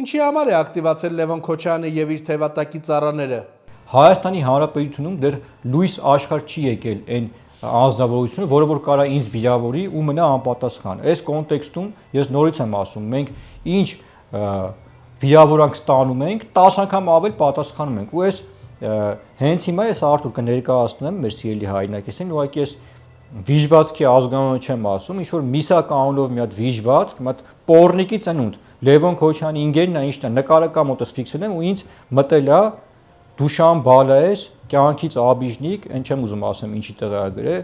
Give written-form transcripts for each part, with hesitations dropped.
Ինչի համար է ակտիվացել Լևոն Քոչարյանը եւ իր թևատակի ծառաները։ Հայաստանի Հանրապետությունում դեռ լույս աշխարհ չի եկել այն անձնավորությունը, որը որ կարա ինձ վիրավորի ու մնա անպատասխան։ Այս կոնտեքստում ես նորից եմ ասում, մենք ինչ վիրավորանք ստանում ենք, 10 անգամ ավել պատասխանում ենք։ Ու այս հենց հիմա ես Արթուր կներկայացնեմ մեր սիրելի հայրենակիցներին, ուղղակի ես վիժվածքի ազգանունը չեմ ասում, ինչ որ միսա կանոնով մի հատ վիժվածք, մի հատ պոռնիկի ծնունդ Լևոն Քոչարյանի ինգերն է, ինչն է նկարական մոտս ֆիքսել եմ ու ինձ մտել է դուշան բալա ես, կյանքից աբիժնիկ, այն չեմ ուզում ասեմ ինչի տղա գրե,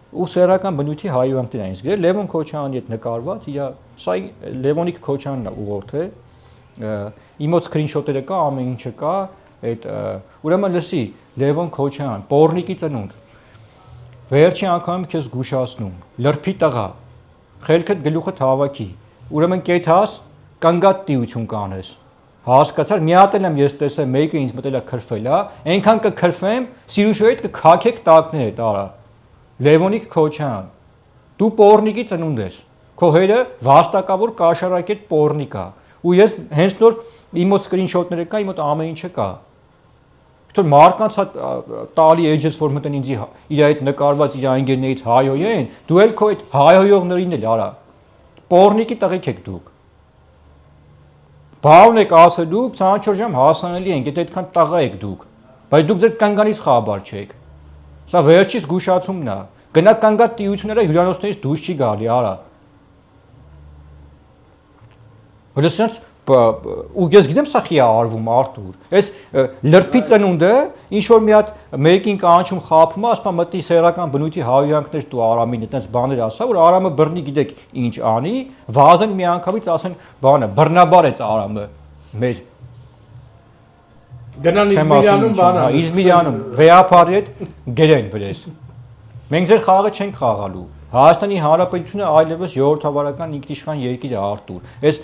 ու սեռական բնույթի հայուհանքներ են ինձ գրել, Լևոն Քոչարյանի հետ նկարված, սա Լևոնիկ Քոչարյանն է ուղղորդել, իմ մոտ սկրինշոթերը կա, ամեն ինչը կա, այդ ուրեմն լսի, Լևոն Քոչարյան, պոռնիկի ծնունդ, վերջի անգամ քեզ զգուշացնում, լրփի տղա, խելքդ գլուխդ հավաքի, ուրեմն կեթաս, կանգատ տիություն կանես, հասկացար, մի հատ եմ ես տեսել, մեկը ինձ մտել է քրֆել, այնքան կքրֆեմ, Սիրուշոյի հետ կքաքեք տակները տարա, Լևոնիկ Քոչարյան, դու պոռնիկի ծնունդ ես, քո հերը վաստակավոր կաշառակեր պոռնիկ է, ու ես հենց նոր իմ մոտ սկրինշոթները կա, իմ մոտ ամեն ինչը կա, Որ մարդկանց տալի էջս որ մտեն ինձ իր այդ նկարված իր անգերներից հայհոյեն, դու էլ քո այդ հայհոյողներին էլ արա։ Պոռնիկի տղեկ եք դուք։ Բաուն եք ասելու, 24 ժամ հասանելի ենք, եթե այդքան տղա եք դուք, բայց դուք ձեր կանգանից խաբար չեք։ Սա վերջի զգուշացումն է։ Գնա կանգատ տիությունները հյուրանոցներից դուրս չի գալի, արա։ Հələ ու ես գիտեմ սա խի է արվում Արթուր։ Այս լրփի ծնունդը ինչ որ մի հատ մեկին կանչում խափում է, ասում մտի սեռական բնույթի հայհոյանքներ դու Արամին այդպես բաներ ասա, որ Արամը բռնի գիտեք ինչ անի, վազեն մի անգամից ասեն բանը, բռնաբար է Արամը մեր Գնան Իզմիրյանում բանը, Իզմիրյանում վեապարի հետ գրեն վրես։ Մենք ձեր խաղը չենք խաղալու։ Հայաստանի Հանրապետությունը այլևս ժողովրդավարական ինքնիշխան երկիր է Արթուր։ Այս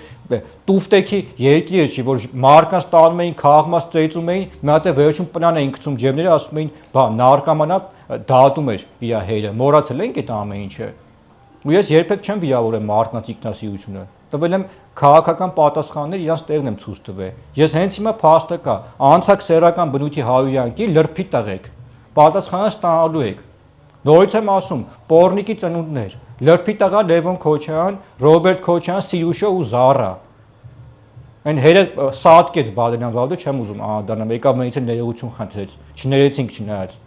տուֆտեքի երկիրը չի, որ մարդկանց տանում էին, քաղմաց ծեծում էին, մի հատ է վերջում պնան էին գցում ջեբները, ասում էին, բա նարկոմանա դատում էր իր հերը, մոռացել ենք այդ ամեն ինչը։ Ու ես երբեք չեմ վիրավորել մարդկանց ինքնասիրությունը։ Տվել եմ քաղաքական պատասխաններ, իրանց տեղն եմ ցույց տվել։ Ես հենց հիմա փաստը կա, անցակ սեռական բնույթի հայհոյանքի լրփի տղեկ։ Պատասխանը ստանալու եք։ Նորից եմ ասում, պոռնիկի ծնունդներ, լրփի տղա Լևոն Քոչարյան, Ռոբերտ Քոչարյան, Սիրուշո ու Զարա։ Այն հերը սատկեց Բադենյան Վալդը, չեմ ուզում անդանամ, եկավ մեից ներողություն խնդրեց, չներեցինք չնայած։